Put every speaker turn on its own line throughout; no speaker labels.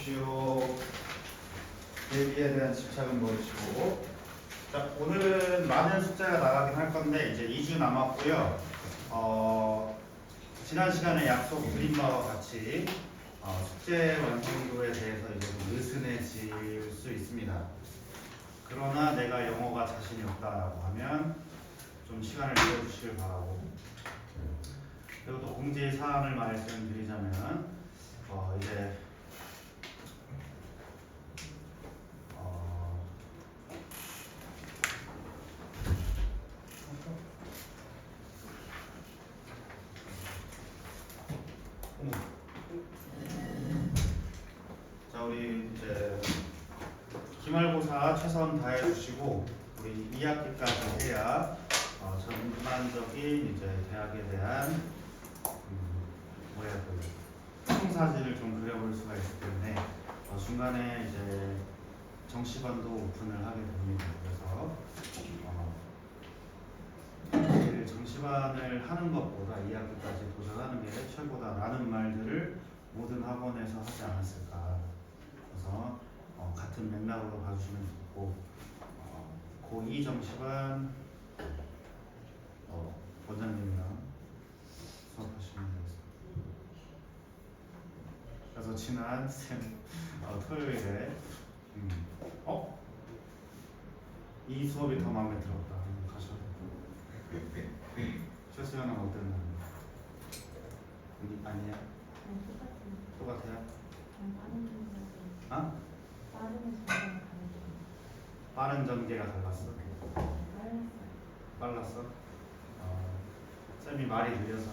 보십시오. 대비에 대한 집착은 무엇이고. 자, 오늘은 많은 숙제가 나가긴 할 건데 이제 2주 남았고요. 지난 시간에 약속드린 바와 같이 숙제 완성도에 대해서 이제 좀 느슨해질 수 있습니다. 그러나 내가 영어가 자신이 없다라고 하면 좀 시간을 내어주시길 바라고. 그리고 또 공지 사항을 말씀드리자면 이제 자, 우리 이제 기말고사 최선 다해 주시고 우리 2학기까지 해야 전반적인 이제 대학에 대한 총사진을 좀 그려볼 수가 있기 때문에 중간에 이제 정시반도 오픈을 하게 됩니다. 그래서 정시반을 하는 것보다 2학기까지 도전하는 게 최고다라는 말들을 모든 학원에서 하지 않았을까. 그래서 같은 맥락으로 봐주시면 좋고 고2 정시반 원장님이랑 수업하시면 되겠습니다. 그래서 지난 토요일에 이 수업이 더 마음에 들었다. 가셔도 최수연은 어땠나? 아니야? 똑같아요? 아? 빠른 전개가 달랐어? 빨랐어? 쌤이 말이 느려서.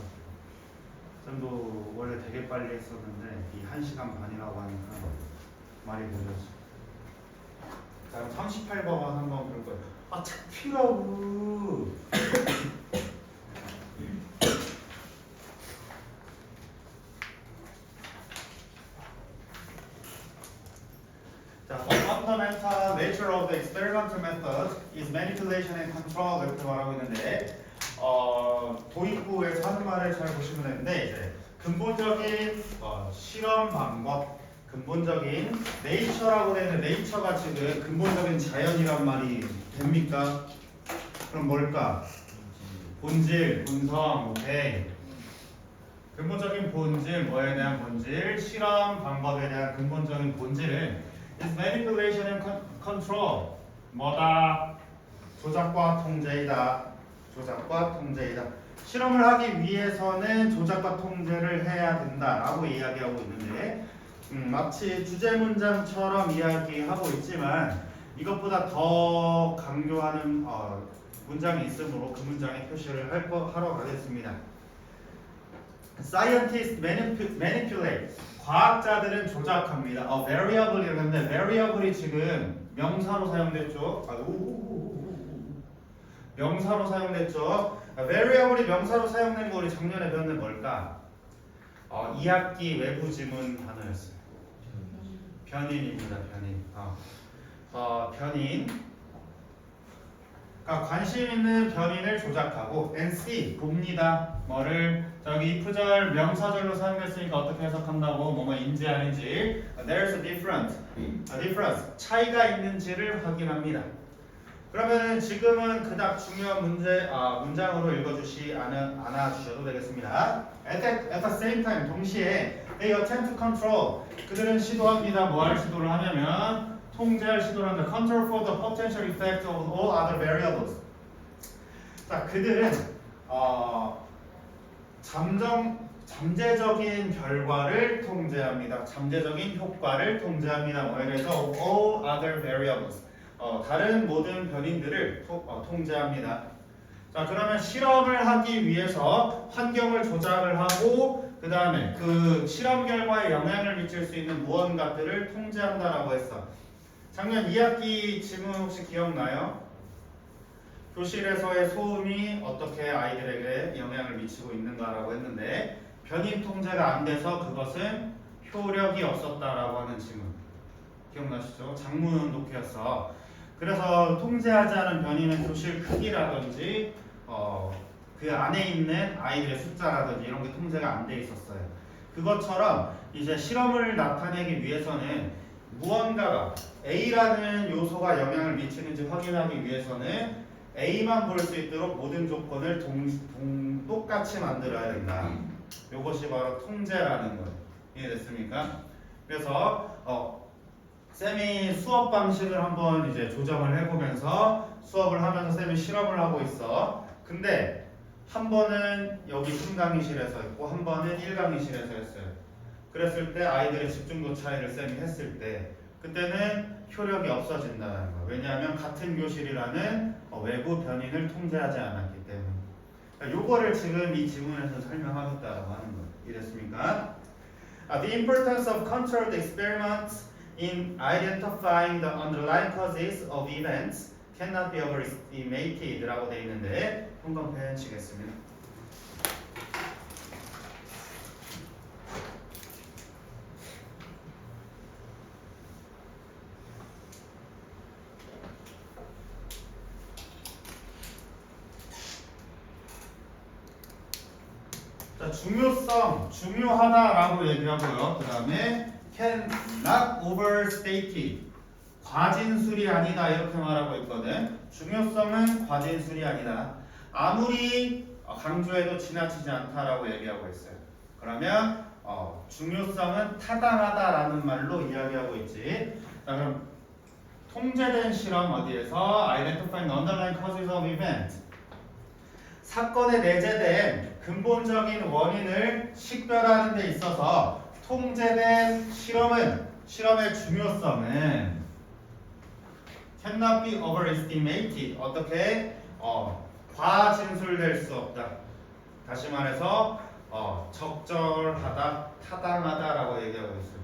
쌤도 원래 되게 빨리 했었는데 이 1시간 반이라고 하니까 말이 느려져. 자, 38번 한번 볼 거예요. 책 피라고. 자, the fundamental nature of the experimental method is manipulation and control 이렇게 말하고 있는데 도입부에서 하는 말을 잘 보시면 되는데 이제 근본적인 실험 방법, 근본적인 네이처라고 되는 네이처가 지금 근본적인 자연이란 말이 됩니까? 그럼 뭘까? 본질, 본성, 오케이. 근본적인 본질, 뭐에 대한 본질? 실험 방법에 대한 근본적인 본질은 is manipulation and control. 뭐다? 조작과 통제이다. 조작과 통제이다. 실험을 하기 위해서는 조작과 통제를 해야 된다라고 이야기하고 있는데 마치 주제 문장처럼 이야기하고 있지만 이것보다 더 강조하는 문장이 있으므로 그 문장에 표시를 하러 가겠습니다. Scientists manipulate. 과학자들은 조작합니다. variable이라고 하는데 variable이 지금 명사로 사용됐죠. 명사로 사용됐죠. variable이 명사로 사용된 거 우리 작년에 배웠는 뭘까? 2학기 외부 지문 단어였어요. 변인입니다. 변인. 변인. 그러니까 관심 있는 변인을 조작하고 NC 봅니다. 뭐를 저기 if절 명사절로 사용됐으니까 어떻게 해석한다고 뭐인지 아닌지 there's a difference. 차이가 있는지를 확인합니다. 그러면 지금은 그닥 중요한 문장으로 읽어주시 않아 주셔도 되겠습니다. At the same time 동시에 they attempt to control. 그들은 시도합니다. 뭐 할 시도를 하냐면 통제할 시도를 한다. Control for the potential effect of all other variables. 자, 그들은 잠재적인 결과를 통제합니다. 잠재적인 효과를 통제합니다. 뭐에 대해서 all other variables. 다른 모든 변인들을 통제합니다. 자, 그러면 실험을 하기 위해서 환경을 조작을 하고 그 다음에 그 실험 결과에 영향을 미칠 수 있는 무언가들을 통제한다라고 했어. 작년 2학기 지문 혹시 기억나요? 교실에서의 소음이 어떻게 아이들에게 영향을 미치고 있는가라고 했는데 변인 통제가 안 돼서 그것은 효력이 없었다라고 하는 지문 기억나시죠? 장문 독해였어. 그래서 통제하지 않은 변이는 교실 크기라든지 그 안에 있는 아이들의 숫자라든지 이런 게 통제가 안 돼 있었어요. 그것처럼 이제 실험을 나타내기 위해서는 무언가가 A라는 요소가 영향을 미치는지 확인하기 위해서는 A만 볼 수 있도록 모든 조건을 똑같이 만들어야 된다. 이것이 바로 통제라는 거예요. 이해됐습니까? 그래서 쌤이 수업 방식을 한번 이제 조정을 해보면서 수업을 하면서 쌤이 실험을 하고 있어. 근데 한 번은 여기 3강의실에서 했고 한 번은 1강의실에서 했어요. 그랬을 때 아이들의 집중도 차이를 쌤이 했을 때 그때는 효력이 없어진다는 거예요. 왜냐하면 같은 교실이라는 외부 변인을 통제하지 않았기 때문에. 그러니까 요거를 지금 이 지문에서 설명하겠다라고 하는 거예요. 이해됐습니까? The importance of controlled experiments in identifying the underlying causes of events cannot be overestimated 라고 되어 있는데 한번 치겠습니다. 자, 중요성, 중요하다라고 얘기하고요. 그 다음에 cannot overstated, 과진술이 아니다 이렇게 말하고 있거든. 중요성은 과진술이 아니다. 아무리 강조해도 지나치지 않다라고 얘기하고 있어요. 그러면 중요성은 타당하다라는 말로 이야기하고 있지. 자, 그럼 통제된 실험 어디에서 identifying the underlying causes of event, 사건에 내재된 근본적인 원인을 식별하는 데 있어서 통제된 실험의 중요성은 cannot be overestimated, 어떻게 과진술될 수 없다. 다시 말해서 적절하다, 타당하다라고 얘기하고 있어요.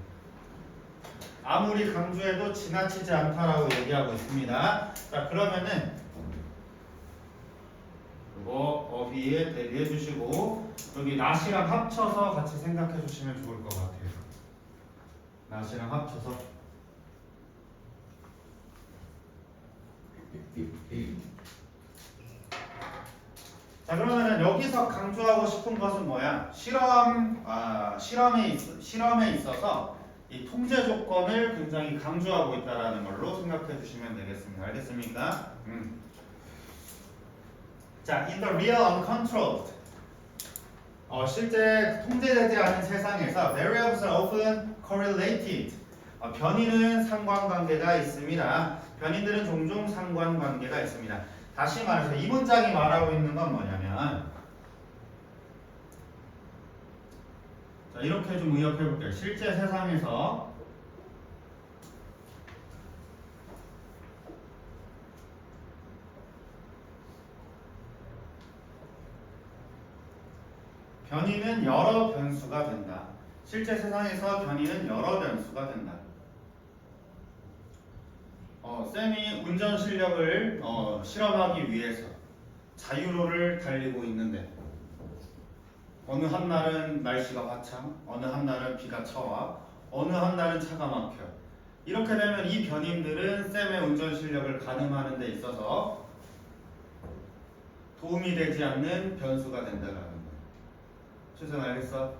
아무리 강조해도 지나치지 않다라고 얘기하고 있습니다. 자, 그러면은 이거 어휘에 대비해 주시고 여기 not이랑 합쳐서 같이 생각해 주시면 좋을 것 같아요. not이랑 합쳐서. 자, 그러면은 여기서 강조하고 싶은 것은 뭐야? 실험에 있어서 이 통제 조건을 굉장히 강조하고 있다라는 걸로 생각해 주시면 되겠습니다. 알겠습니까? 자, in the real uncontrolled, 실제 통제되지 않은 세상에서 variables are often correlated. 변이는 상관관계가 있습니다. 변이들은 종종 상관관계가 있습니다. 다시 말해서 이 문장이 말하고 있는 건 뭐냐면, 자, 이렇게 좀 의역해 볼게요. 실제 세상에서 변이는 여러 변수가 된다. 실제 세상에서 변이는 여러 변수가 된다. 쌤이 운전 실력을 실험하기 위해서 자유로를 달리고 있는데 어느 한 날은 날씨가 화창, 어느 한 날은 비가 쳐와, 어느 한 날은 차가 막혀. 이렇게 되면 이 변인들은 쌤의 운전 실력을 가늠하는 데 있어서 도움이 되지 않는 변수가 된다는 거예요. 최선 알겠어?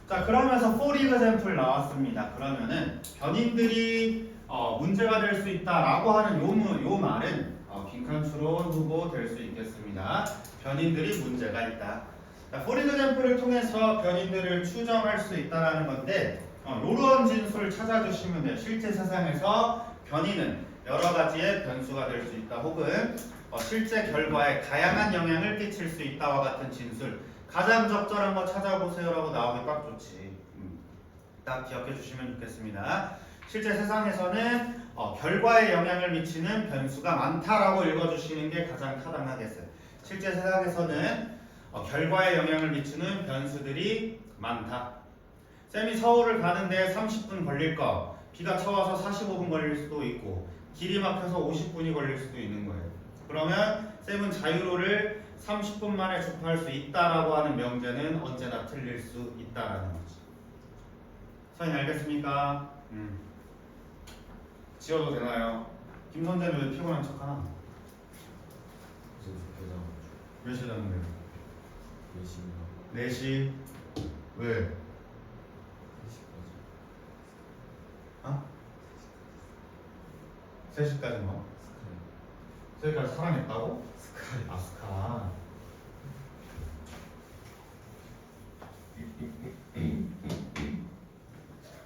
자, 그러면서 for example 나왔습니다. 그러면은 변인들이 문제가 될 수 있다라고 하는 요 말은 빈칸추론 후보 될 수 있겠습니다. 변인들이 문제가 있다. 자, for example을 통해서 변인들을 추정할 수 있다라는 건데 요런 진술을 찾아주시면 돼요. 실제 세상에서 변인은 여러 가지의 변수가 될 수 있다. 혹은 실제 결과에 다양한 영향을 끼칠 수 있다와 같은 진술. 가장 적절한 거 찾아보세요라고 나오면 딱 좋지. 딱 기억해 주시면 좋겠습니다. 실제 세상에서는 결과에 영향을 미치는 변수가 많다라고 읽어주시는 게 가장 타당하겠어요. 실제 세상에서는 결과에 영향을 미치는 변수들이 많다. 쌤이 서울을 가는데 30분 걸릴 거, 비가 쳐와서 45분 걸릴 수도 있고 길이 막혀서 50분이 걸릴 수도 있는 거예요. 그러면 쌤은 자유로를 30분 만에 주파할 수 있다라고 하는 명제는 언제나 틀릴 수 있다라는 거지. 선생님 알겠습니까? 지워도 되나요? 김선재는 왜 피곤한 척하나? 몇 시에 자는데요?
4시인가?
4시? 왜? 어? 3시까지 뭐? 3시까지 사랑했다고? 아 스카.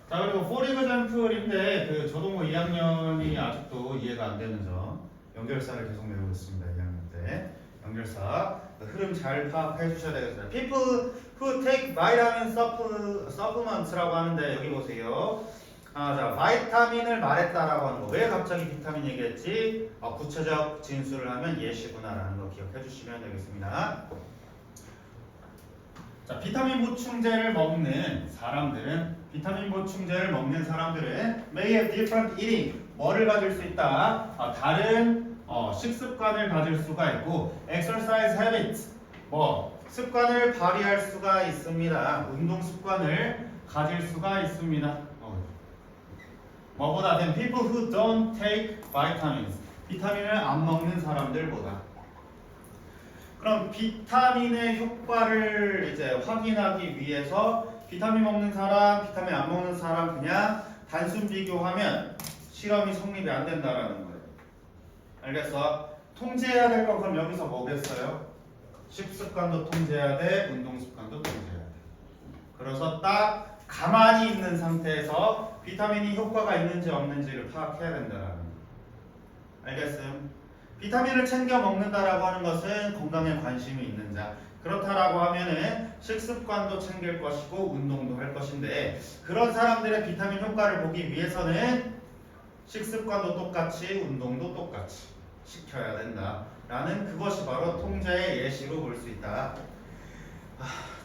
자 그리고 for example인데 그 저도 2학년이 아직도 이해가 안 되는 점 연결사를 계속 외우고 있습니다. 2학년 때 연결사 흐름 잘 파악해 주셔야 되겠습니다. People who take vitamin supplements라고 하는데 여기 보세요. 자 바이타민을 말했다라고 하는 거 왜 갑자기 비타민 얘기했지? 구체적 진술을 하면 예시구나라는 거 기억해 주시면 되겠습니다. 자 비타민 보충제를 먹는 사람들은 may have different eating 뭐를 가질 수 있다? 다른 식습관을 가질 수가 있고 exercise habits 뭐 습관을 발휘할 수가 있습니다. 운동 습관을 가질 수가 있습니다. 뭐보다 than people who don't take vitamins 비타민을 안 먹는 사람들보다. 그럼 비타민의 효과를 이제 확인하기 위해서 비타민 먹는 사람, 비타민 안 먹는 사람 그냥 단순 비교하면 실험이 성립이 안 된다라는 거예요. 알겠어? 통제해야 될 건 그럼 여기서 뭐겠어요? 식습관도 통제해야 돼, 운동 습관도 통제해야 돼. 그래서 딱 가만히 있는 상태에서 비타민이 효과가 있는지 없는지를 파악해야 된다라는 거예요. 알겠음? 비타민을 챙겨 먹는다라고 하는 것은 건강에 관심이 있는 자. 그렇다라고 하면은 식습관도 챙길 것이고 운동도 할 것인데 그런 사람들의 비타민 효과를 보기 위해서는 식습관도 똑같이 운동도 똑같이 시켜야 된다라는 그것이 바로 통제의 예시로 볼 수 있다.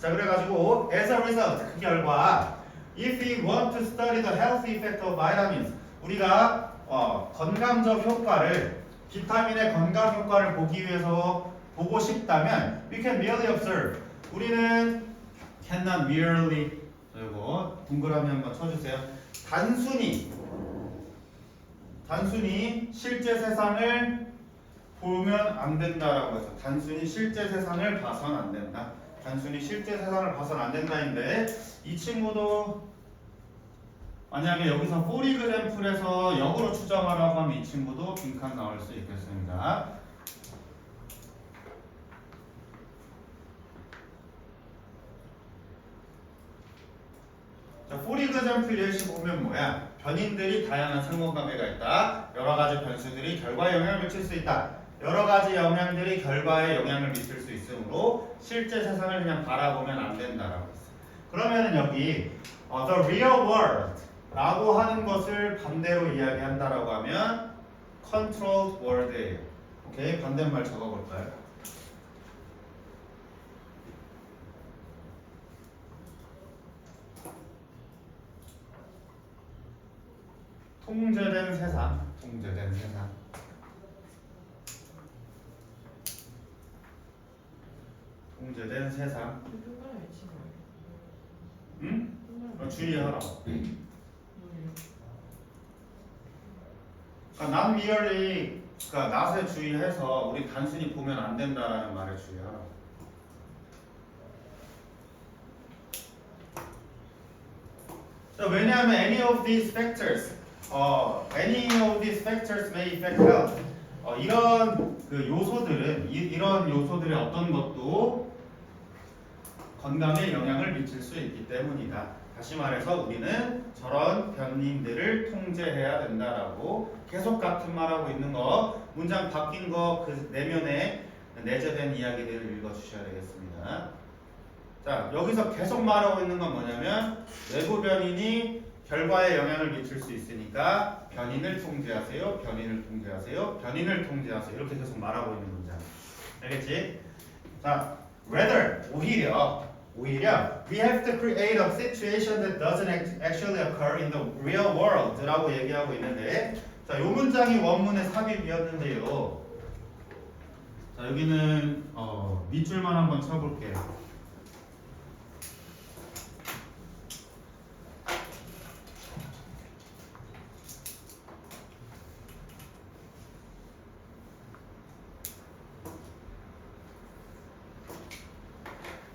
자 그래가지고 as a result 그 결과 if we want to study the health effect of vitamins 우리가 건강적 효과를 비타민의 건강 효과를 보기 위해서 보고 싶다면 we can merely observe 우리는 cannot merely 그리고 동그라미 한번 쳐주세요. 단순히 실제 세상을 보면 안 된다라고 해서 단순히 실제 세상을 봐선 안 된다. 단순히 실제 세상을 봐선 안 된다인데 이 친구도 만약에 여기서 for example에서 역으로 추정하라고 하면 이 친구도 빈칸 나올 수 있겠습니다. 자, for example 예시 보면 뭐야? 변인들이 다양한 상호관계가 있다. 여러 가지 변수들이 결과에 영향을 미칠 수 있다. 여러 가지 영향들이 결과에 영향을 미칠 수 있으므로 실제 세상을 그냥 바라보면 안 된다라고 했어. 그러면은 여기 the real world 라고 하는 것을 반대로 이야기한다라고 하면 controlled world예요. 오케이, 반대말 적어볼까요? 통제된 세상. 응? 주의하라고. 그러니까 not merely 그러니까 not에 주의해서 우리 단순히 보면 안 된다라는 말에 주의하라고. 자, 왜냐하면 any of these factors may affect health. 이런 그 요소들은 이런 요소들의 어떤 것도 건강에 영향을 미칠 수 있기 때문이다. 다시 말해서 우리는 저런 변인들을 통제해야 된다라고 계속 같은 말하고 있는 거 문장 바뀐 거 그 내면에 내재된 이야기들을 읽어주셔야 되겠습니다. 자 여기서 계속 말하고 있는 건 뭐냐면 외부 변인이 결과에 영향을 미칠 수 있으니까 변인을 통제하세요. 이렇게 계속 말하고 있는 문장. 알겠지? 자 rather 오히려 we have to create a situation that doesn't actually occur in the real world 라고 얘기하고 있는데 자, 요 문장이 원문의 삽입이었는데요. 자, 여기는 밑줄만 한번 쳐볼게요.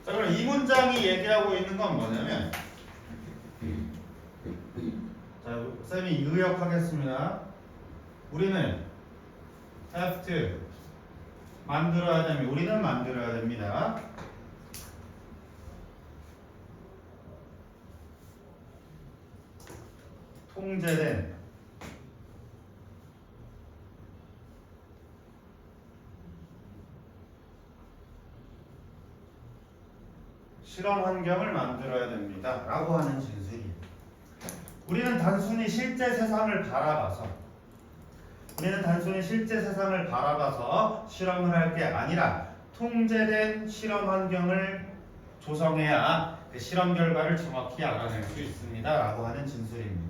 자, 그럼 이 문장이 얘기하고 있는 건 뭐냐면 자, 쌤이 의역하겠습니다. 우리는 have to 만들어야 됩니다. 우리는 만들어야 됩니다. 통제된 실험 환경을 만들어야 됩니다. 라고 하는 진술이에요. 우리는 단순히 실제 세상을 바라봐서 실험을 할 게 아니라 통제된 실험 환경을 조성해야 그 실험 결과를 정확히 알아낼 수 있습니다. 라고 하는 진술입니다.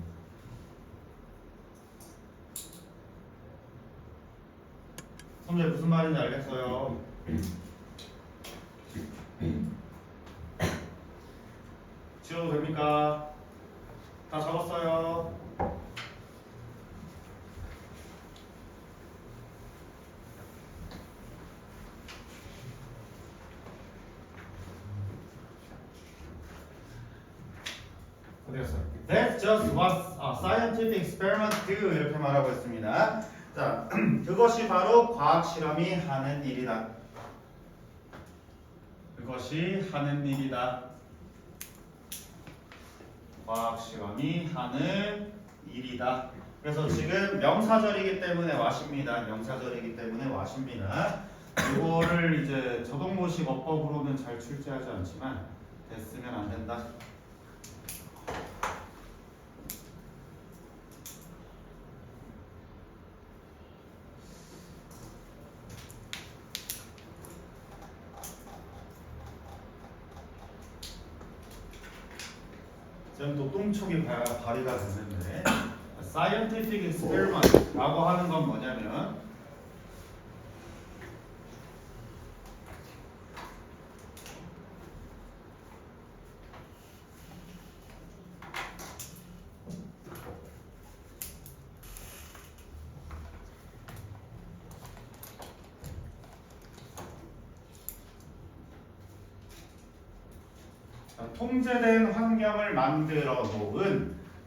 선생님 무슨 말인지 알겠어요? 지워도 됩니까? 다 적었어요. 어디갔어요? That's just what a scientific experiment do 이렇게 말하고 있습니다. 자, 그것이 바로 과학 실험이 하는 일이다. 그것이 하는 일이다. 과학 실험이 하는 일이다. 그래서 지금 명사절이기 때문에 와십니다. 명사절이기 때문에 와십니다. 이거를 이제 저동모식 어법으로는 잘 출제하지 않지만 됐으면 안 된다. 지금 또 똥촉이 발휘가 됐는데 scientific experiment 라고 하는 건 뭐냐면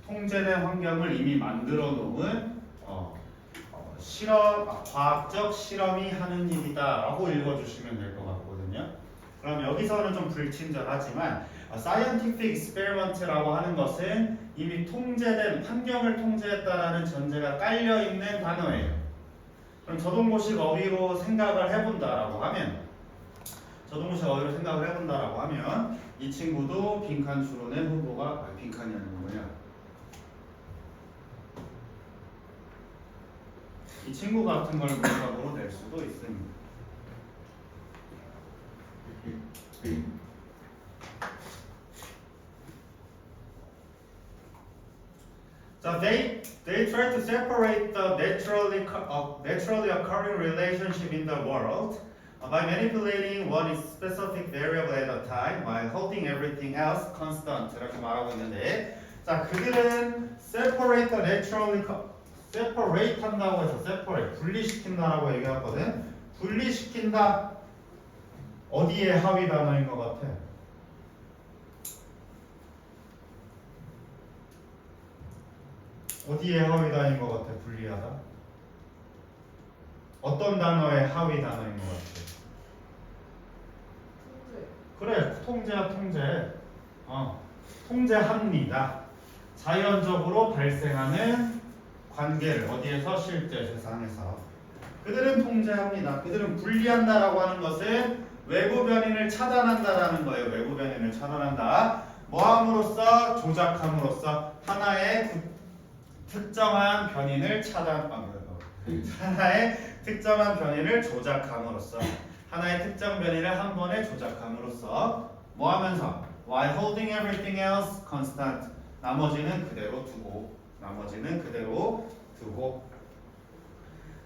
통제된 환경을 이미 만들어 놓은 과학적 실험이 하는 일이다라고 읽어주시면 될 것 같거든요. 그럼 여기서는 좀 불친절하지만 scientific experiment라고 하는 것은 이미 통제된 환경을 통제했다라는 전제가 깔려 있는 단어예요. 그럼 저동모식 어휘로 생각을 해본다라고 하면 이 친구도 빈칸 추론의 후보가 빈칸이 아니고 뭐냐? 이 친구 같은 걸 문법으로 낼 수도 있습니다. So they try to separate the naturally occurring relationship in the world by manipulating one specific variable at a time while holding everything else constant 이렇게 말하고 있는데 자 그들은 separate 한다고 해서 분리시킨다라고 얘기했거든. 분리시킨다 어디에 하위 단어인 것 같아? 어디에 하위 단어인 것 같아? 분리하다. 어떤 단어의 하위 단어인 것 같아? 그래, 통제야 통제. 통제합니다. 자연적으로 발생하는 관계를 어디에서? 실제 세상에서. 그들은 통제합니다. 그들은 분리한다라고 하는 것은 외부 변인을 차단한다라는 거예요. 외부 변인을 차단한다. 뭐함으로써? 조작함으로써 하나의 특정한 변인을 하나의 특정한 변인을 조작함으로써 하나의 특정 변인을 한 번에 조작함으로써 뭐 하면서? While holding everything else constant. 나머지는 그대로 두고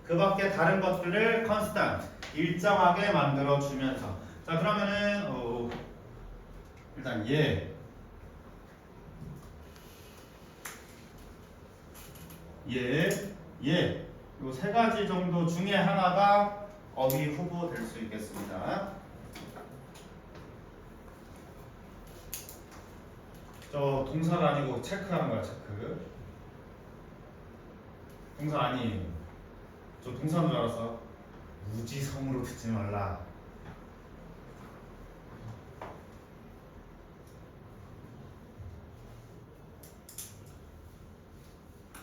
그 밖에 다른 것들을 constant 일정하게 만들어 주면서 자 그러면은 일단 요 세 가지 정도 중에 하나가 어휘 후보 될 수 있겠습니다. 저 동사가 아니고 체크하는 거야, 체크. 동사 아니에요. 저 동사인 줄 알았어. 무지성으로 듣지 말라.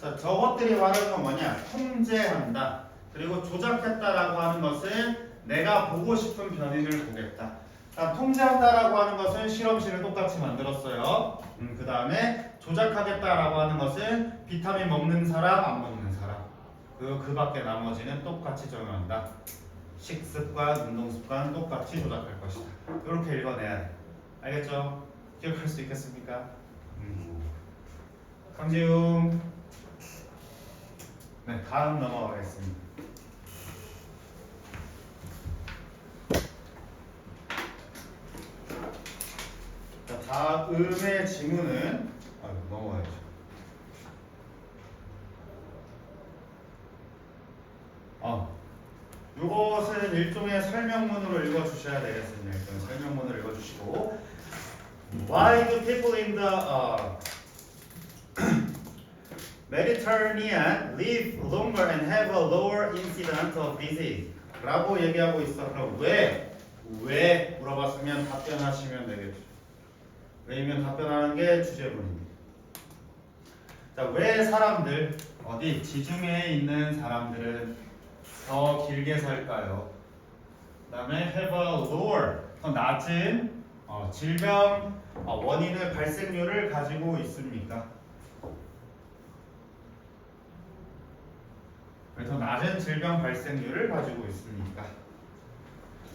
자, 저것들이 말하는 건 뭐냐? 통제한다. 그리고 조작했다라고 하는 것은 내가 보고 싶은 변인을 보겠다. 자, 통제한다라고 하는 것은 실험실을 똑같이 만들었어요. 그 다음에 조작하겠다라고 하는 것은 비타민 먹는 사람, 안 먹는 사람. 그리고 그 밖에 나머지는 똑같이 적용한다. 식습관, 운동습관 똑같이 조작할 것이다. 이렇게 읽어내야 돼. 알겠죠? 기억할 수 있겠습니까? 강지웅. 네, 다음 넘어가겠습니다. 자, 다음의 지문은 넘어가야죠. 이것은 일종의 설명문으로 읽어주셔야 되겠습니다. 일단 설명문을 읽어주시고 Why do people in the Mediterranean live longer and have a lower incidence of disease? 라고 얘기하고 있어. 그럼 왜 물어봤으면 답변하시면 되겠죠. 왜이면 답변하는 게 주제문입니다. 자, 왜 사람들 어디 지중해에 있는 사람들은 더 길게 살까요? 그 다음에 have a lower 더 낮은 질병 원인의 발생률을 가지고 있습니까? 왜 더 낮은 질병 발생률을 가지고 있습니까?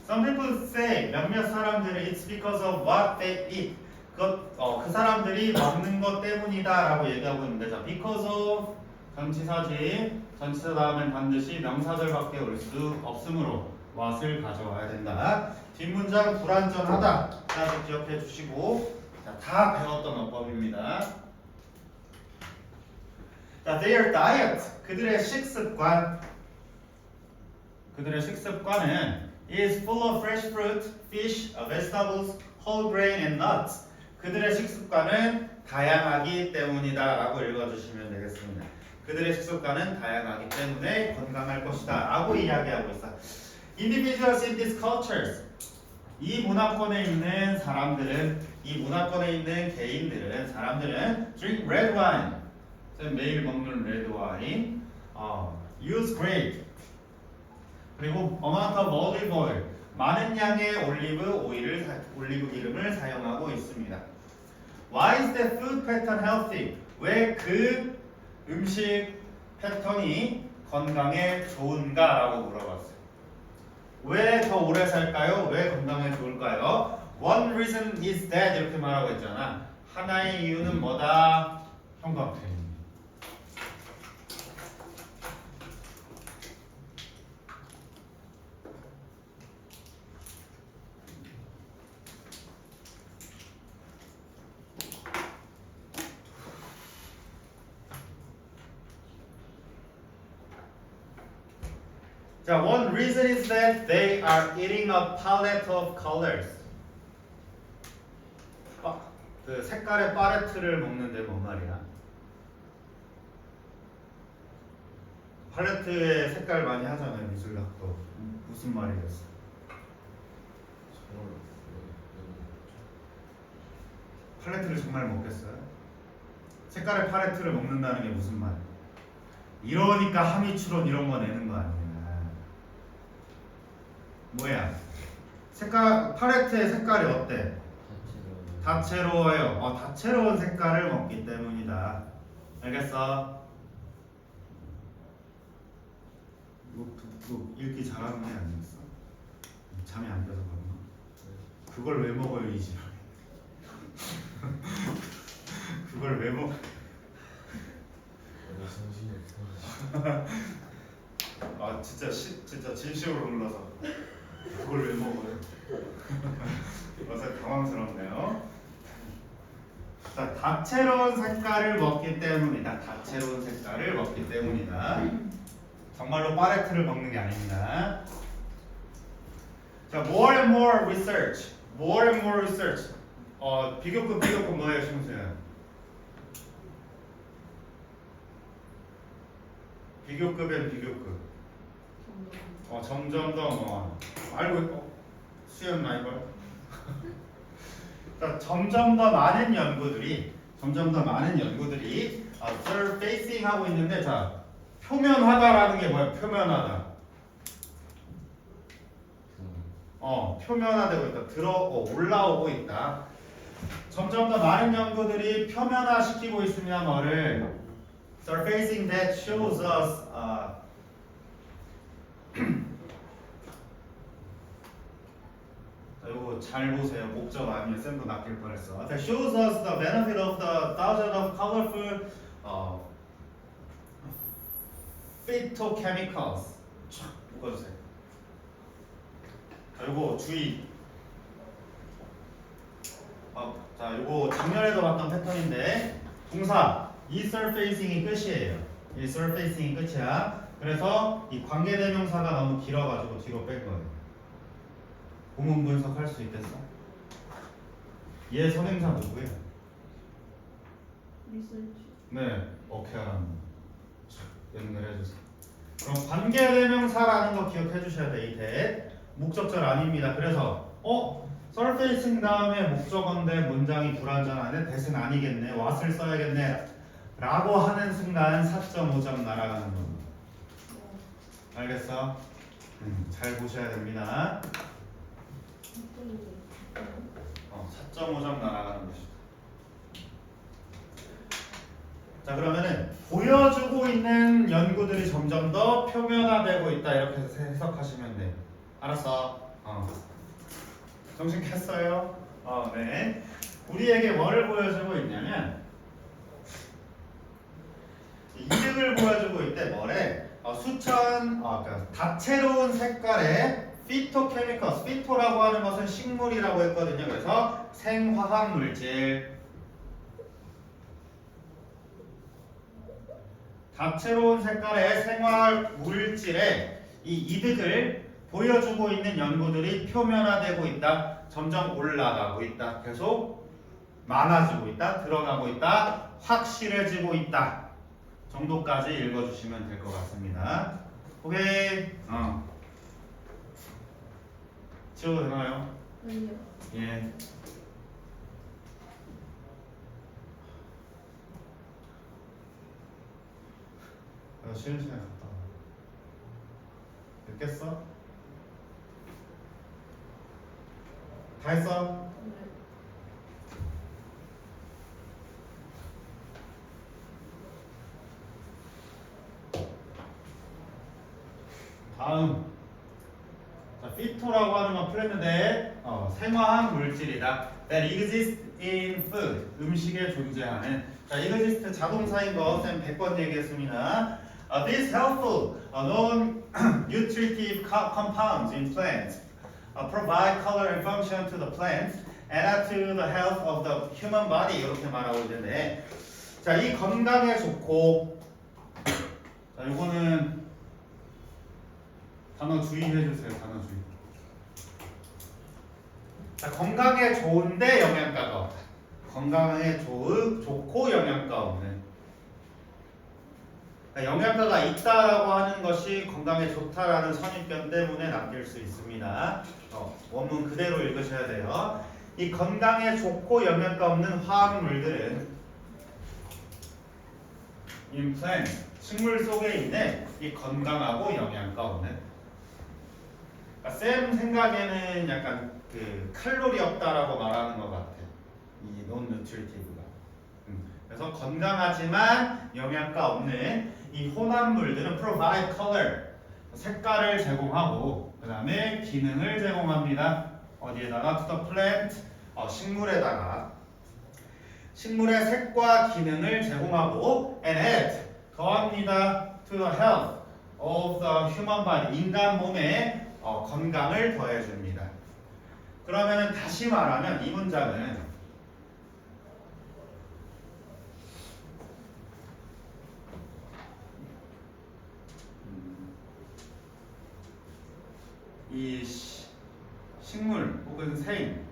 Some people say 몇몇 사람들은 it's because of what they eat. 그 사람들이 먹는 것 때문이다 라고 얘기하고 있는데 자, because of 전치사지 전치사 다음엔 반드시 명사들밖에 올 수 없으므로 what을 가져와야 된다. 뒷문장 불완전하다 까지 기억해 주시고 자, 다 배웠던 어법입니다. 자, their diet 그들의 식습관은 is full of fresh fruit, fish, vegetables, whole grain and nuts. 그들의 식습관은 다양하기 때문이다 라고 읽어주시면 되겠습니다. 그들의 식습관은 다양하기 때문에 건강할 것이다 라고 이야기하고 있어. Individuals in these cultures 이 문화권에 있는 사람들은 이 문화권에 있는 개인들은 사람들은 drink red wine 매일 먹는 레드 와인 use grape 그리고 amount of olive oil 많은 양의 올리브 기름을 사용하고 있습니다. Why is the food pattern healthy? 왜 그 음식 패턴이 건강에 좋은가라고 물어봤어요. 왜 더 오래 살까요? 왜 건강에 좋을까요? One reason is that 이렇게 말하고 있잖아. 하나의 이유는 뭐다? 형광펜. 자, one reason is that they are eating a palette of colors. 그 색깔의 팔레트를 먹는데 뭔 말이야? 팔레트에 색깔 많이 하잖아요, 미술학도. 무슨 말이겠어? 팔레트를 정말 먹겠어요? 색깔의 팔레트를 먹는다는 게 무슨 말이야? 이러니까 함유추론 이런 거 내는 거 아니야? 뭐야? 팔레트의 색깔이 어때? 다채로워요. 다채로운 색깔을 먹기 때문이다. 알겠어? 뭐 읽기 잘하는 애 아니었어? 잠이 안 깨서 그런가? 그걸 왜 먹어요, 이 지랄? 그걸 왜 먹어? 진짜 진심으로 놀라서 그걸 왜 먹어요? 어서 당황스럽네요. 자, 다채로운 색깔을 먹기 때문이다. 다채로운 색깔을 먹기 때문이다. 정말로 팔레트를 먹는 게 아닙니다. 자, more and more research. more and more research. 비교급 뭐예요, 심수현? 비교급엔 비교급. 점점 더 뭐 알고 있고 수연 라이벌. 그러니까 점점 더 많은 연구들이 surfacing 하고 있는데 자 표면하다라는 게 뭐야? 표면하다. 표면화되고 있다. 올라오고 있다. 점점 더 많은 연구들이 표면화시키고 있으면 뭐를 surfacing that shows us 이거 잘 보세요. 목적 아니면 쌤도 낚일 뻔했어. That shows us the benefit of the thousand of colorful phytochemicals. 촥 묶어주세요. 자, 요거 주의. 자, 요거 작년에도 봤던 패턴인데 동사 이 surfacing이 끝이에요. 이 surfacing이 끝이야. 그래서 이 관계대명사가 너무 길어가지고 뒤로 뺄 거예요. 고문 분석할 수 있겠어? 얘 선행사 누구예요?
리서치.
네, 오케이라는 연결해주세요. 그럼 관계대명사라는 거 기억해 주셔야 돼. 이 대 목적절 아닙니다. 그래서 surfacing 다음에 목적어인데 문장이 불완전하네. 대신 아니겠네. what을 써야겠네. 라고 하는 순간 4.5점 날아가는 겁니다. 알겠어? 잘 보셔야 됩니다. 4.5점 날아가는 것이다. 자, 그러면은 보여주고 있는 연구들이 점점 더 표면화되고 있다 이렇게 해석하시면 돼. 알았어? 정신 캤어요? 네. 우리에게 뭐를 보여주고 있냐면 이득을 보여주고 있대. 뭐래? 수천 그러니까 다채로운 색깔의 피토케미컬스. 피토라고 하는 것은 식물이라고 했거든요. 그래서 생화학 물질. 다채로운 색깔의 생화학 물질의 이 이득을 보여주고 있는 연구들이 표면화되고 있다. 점점 올라가고 있다. 계속 많아지고 있다. 드러나고 있다. 확실해지고 있다. 정도까지 읽어주시면 될 것 같습니다. 오케이. 지워도 되나요?
아니요.
예. 쉬는 시간에 갔다 와. 됐겠어? 다 했어?
네.
다음. 자, 피토라고 하는 건 풀렸는데 생화학 물질이다. That exists in food. 음식에 존재하는. 자, exist 자동사인 거 쌤 100번 얘기했습니다. These helpful non-nutritive compounds in plants provide color and function to the plant and add to the health of the human body. 이렇게 말하고 있는데, 자, 이 건강에 좋고, 자, 요거는 단어 주의해 주세요. 단어 주의. 자, 건강에 좋은데 영양가가 없다. 건강에 좋고 영양가 없는. 그러니까 영양가가 있다라고 하는 것이 건강에 좋다라는 선입견 때문에 남길 수 있습니다. 원문 그대로 읽으셔야 돼요. 이 건강에 좋고 영양가 없는 화학물들은 in plant, 식물 속에 있는 이 건강하고 영양가 없는. 그러니까 쌤 생각에는 약간 그 칼로리 없다라고 말하는 것 같아. 이 non-nutritive가. 그래서 건강하지만 영양가 없는 이 혼합물들은 provide color, 색깔을 제공하고 그 다음에 기능을 제공합니다. 어디에다가? to the plant, 식물에다가 식물의 색과 기능을 제공하고 and add, 더합니다. to the health of the human body, 인간 몸의 건강을 더해줍니다. 그러면 다시 말하면 이 문장은 이 식물 혹은 생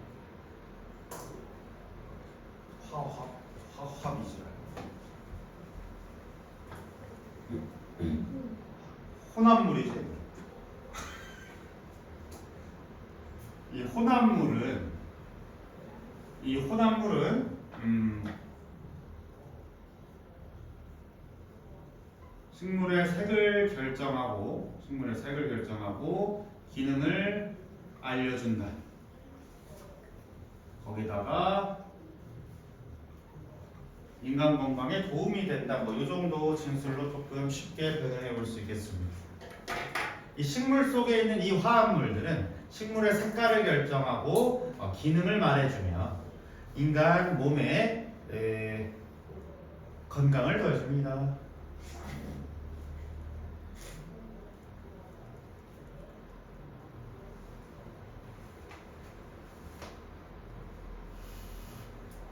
화합이죠. 혼합물이지. 이 혼합물은 식물의 색을 결정하고 기능을 알려준다. 거기다가 인간 건강에 도움이 된다. 뭐 이 정도 진술로 조금 쉽게 변형해 볼 수 있겠습니다. 이 식물 속에 있는 이 화합물들은 식물의 색깔을 결정하고 기능을 말해주며 인간 몸에 건강을 더해줍니다.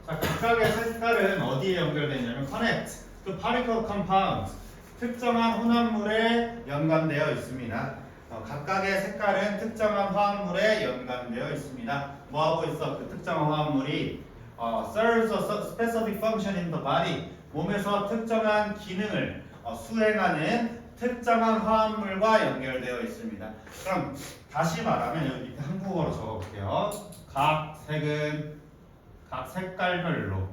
자, 각각의 색깔은 어디에 연결되어 있냐면 connect to particle compounds, 특정한 혼합물에 연관되어 있습니다. 각각의 색깔은 특정한 화합물에 연관되어 있습니다. 뭐하고 있어? 그 특정한 화합물이 serves a specific function in the body, 몸에서 특정한 기능을 수행하는 특정한 화합물과 연결되어 있습니다. 그럼 다시 말하면 여기 밑에 한국어로 적어볼게요. 각 색깔별로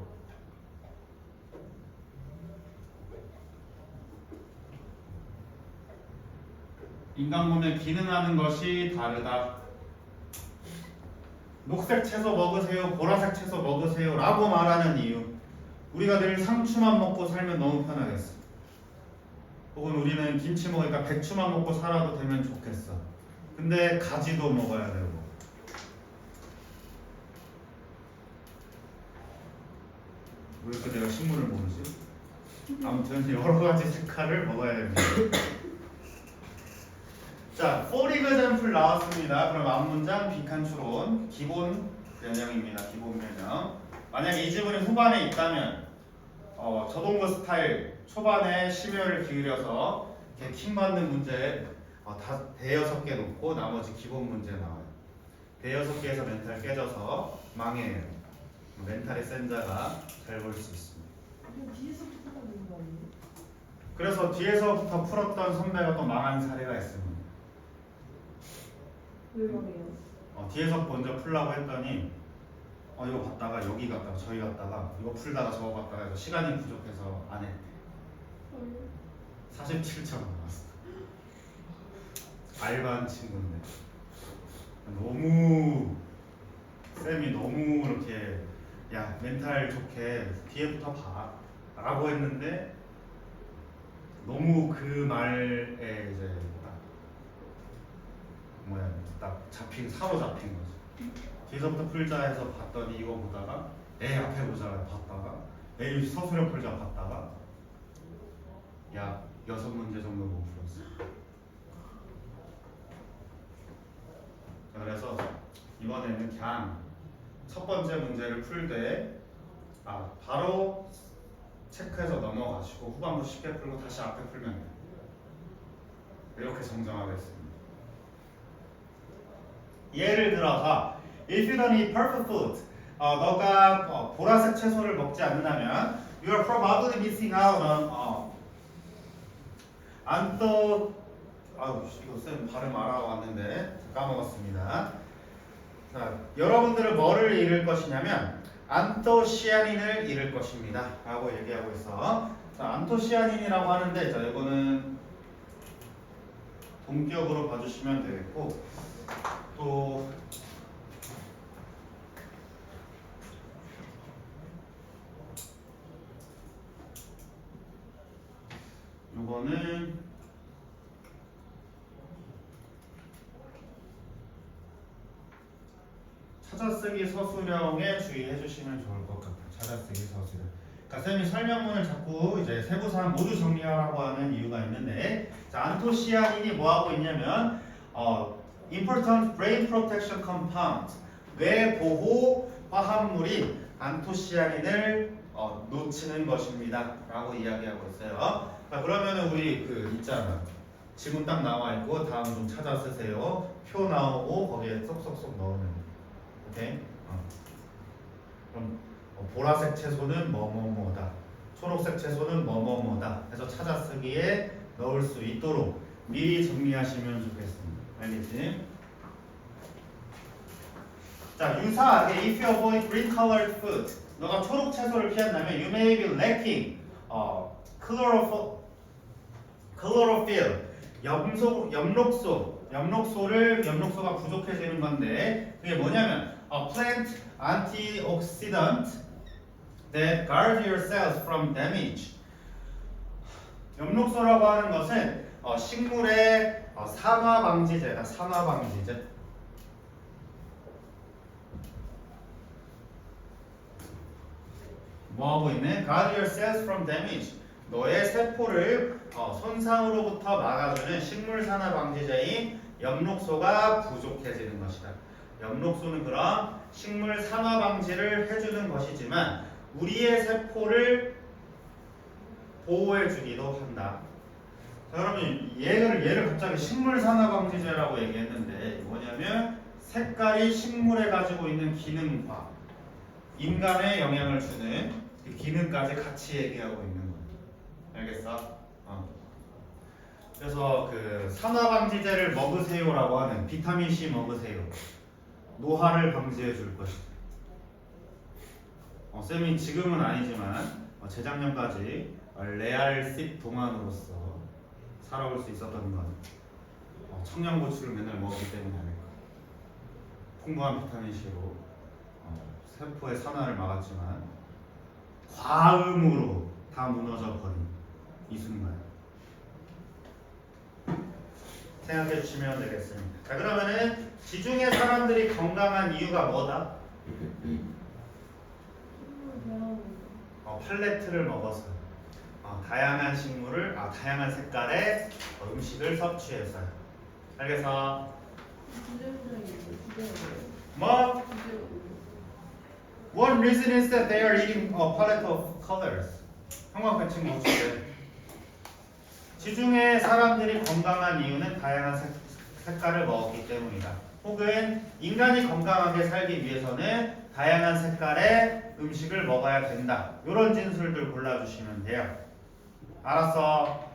인간 몸에 기능하는 것이 다르다. 녹색 채소 먹으세요, 보라색 채소 먹으세요 라고 말하는 이유, 우리가 늘 상추만 먹고 살면 너무 편하겠어. 혹은 우리는 김치 먹으니까 배추만 먹고 살아도 되면 좋겠어. 근데 가지도 먹어야 되고. 왜 이렇게 내가 식물을 모르지? 아무튼 여러 가지 색깔을 먹어야 됩니다. 자, for example 나왔습니다. 그럼 앞문장 빈칸 추론 기본 변형입니다. 기본 변형. 만약에 이 지문이 후반에 있다면 저동부 스타일 초반에 심혈을 기울여서 이렇게 킹받는 문제 다 대여섯 개 놓고 나머지 기본 문제 나와요. 대여섯 개에서 멘탈 깨져서 망해요. 멘탈이 센 자가 잘 볼 수 있습니다.
뒤에서부터 풀어야 되는 거 아니에요?
그래서 뒤에서부터 풀었던 선배가 또 망한 사례가 있습니다.
왜 말해요?
뒤에서 먼저 풀라고 했더니 이거 봤다가 여기 갔다가 저기 갔다가 이거 풀다가 저거 갔다가 해서 시간이 부족해서 안 했대. 47점 나왔어. 알바한 친구인데 너무 쌤이 너무 이렇게 야 멘탈 좋게 뒤에부터 봐 라고 했는데 너무 그 말에 이제 딱 사로잡힌 거지. 뒤에서부터 풀자 해서 봤더니 이거 보다가 앞에 보자 봤다가 서술형 풀자 봤다가 약 6문제 정도 못 풀었어. 그래서 이번에는 그냥 첫 번째 문제를 풀 때 바로 체크해서 넘어가시고 후반부 쉽게 풀고 다시 앞에 풀면 돼요. 이렇게 정정하겠습니다. 예를 들어서 if you don't eat purple food, 너가 보라색 채소를 먹지 않는다면 you are probably missing out on 이거 쌤 발음 알아왔는데 까먹었습니다. 자, 여러분들은 뭐를 잃을 것이냐면 안토시아닌을 잃을 것입니다 라고 얘기하고 있어. 자, 안토시아닌이라고 하는데 자, 이거는 동격으로 봐주시면 되겠고 또 요거는 찾아쓰기 서술형에 주의해 주시면 좋을 것 같아요. 찾아쓰기 서술형. 그러니까 쌤이 설명문을 자꾸 이제 세부사항 모두 정리하라고 하는 이유가 있는데, 자, 안토시아닌이 뭐 하고 있냐면 important brain protection compound, 뇌 보호 화합물인 안토시아닌을 놓치는 것입니다. 라고 이야기하고 있어요. 자, 그러면은 우리 있잖아. 지문 딱 나와 있고 다음 좀 찾아 쓰세요. 표 나오고 거기에 쏙쏙쏙 넣으면 돼. 오케이? 그럼 보라색 채소는 뭐뭐뭐다. 초록색 채소는 뭐뭐뭐다. 해서 찾아쓰기에 넣을 수 있도록 미리 정리하시면 좋겠습니다. 알겠지? 자, 유사하게 if you avoid green colored food, 너가 초록 채소를 피한다면 you may be lacking chlorophyll, 엽록소가 부족해지는 건데 그게 뭐냐면 a plant antioxidant that guard your cells from damage. 엽록소라고 하는 것은 식물의 산화 방지제다. 산화 방지제. 뭐 하고 있네? Guard your cells from damage. 너의 세포를 손상으로부터 막아주는 식물 산화 방지제인 엽록소가 부족해지는 것이다. 엽록소는 그럼 식물 산화 방지를 해주는 것이지만 우리의 세포를 보호해주기도 한다. 자, 그러면 얘를 갑자기 식물 산화 방지제라고 얘기했는데 뭐냐면 색깔이 식물에 가지고 있는 기능과 인간에 영향을 주는 그 기능까지 같이 얘기하고 있는 거야. 알겠어? 그래서 그 산화방지제를 먹으세요라고 하는 비타민 C 먹으세요. 노화를 방지해 줄 것이다. 쌤이 지금은 아니지만 재작년까지 레알십 동안으로서 살아올 수 있었던 건 청양고추를 맨날 먹었기 때문이 아닐까. 풍부한 비타민 C로 세포의 산화를 막았지만 과음으로 다 무너져 버린 이 순간 생각해 주시면 되겠습니다. 자, 그러면은 지중해 사람들이 건강한 이유가 뭐다? 팔레트를 먹어서 다양한 식물을 다양한 색깔의 음식을 섭취해서. 알겠어? 뭐? One reason is that they are eating a palette of colors. 형광펜 못 주세요. 지중해 사람들이 건강한 이유는 다양한 색깔을 먹었기 때문이다. 혹은 인간이 건강하게 살기 위해서는 다양한 색깔의 음식을 먹어야 된다. 이런 진술들 골라주시면 돼요. 알았어?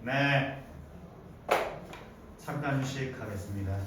네. 잠깐 휴식하겠습니다.